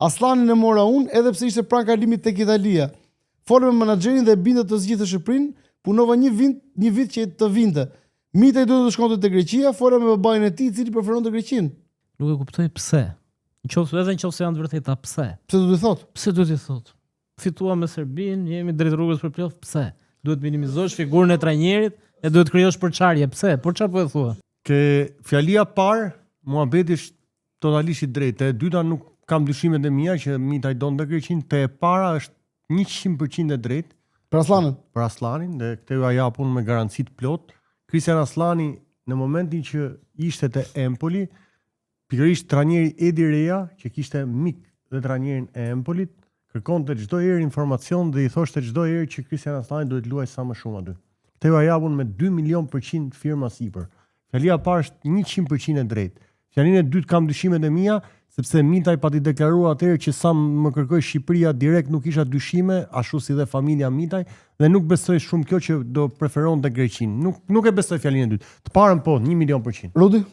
Aslanin e mora unë edhe pse ishte pranë kalimit tek Italia. Folëm me menaxherin dhe binda të zgjidhte Shqipërinë, punova një vit që të vinte. Mitaj duhet të shkonte te Greqia, fola me babain e tij i cili preferonte Greqinë. Nuk e kuptoj pse. Edhe nëse janë të vërteta, pse? Pse duhet të thotë? Pse duhet të thotë? Fituam me Serbinë, jemi drejt rrugës për plot, pse? Duhet minimizosh figurën e trajnerit e duhet krijosh përçarje, pse? Por çfarë po e thua? Ke fjalia parë, muhabeti është totalisht i drejtë. E dyta nuk kam dyshimet e mia që Mitaj donte Greqinë, te e para është 100% e drejtë. Për Aslanin? Për Aslanin, dhe këtë ja japun me garanci të plot. Kristian Aslani në momentin që ishte te Empoli, pikërisht trajneri Edi Reja, që kishte mik dhe trajnerin e Empolit, kërkonte çdo herë informacion dhe i thoshte çdo herë që Kristian Aslani duhet luajë sa më shumë aty. Këtë ja japun me 2 milion % firma sipër. Fjalia e parë është 100% e drejtë. Fjalinë e dytë kam dyshimet e mia, sepse Mitaj pati deklaruar atëherë që sa më kërkoi Shqipëria direkt nuk isha dyshime, ashtu si dhe familja Mitaj, dhe nuk besoj shumë kjo që do preferonte Greqinë. Nuk e besoj fjalinë e dytë. Të parën po, 1 milion %. Rudi?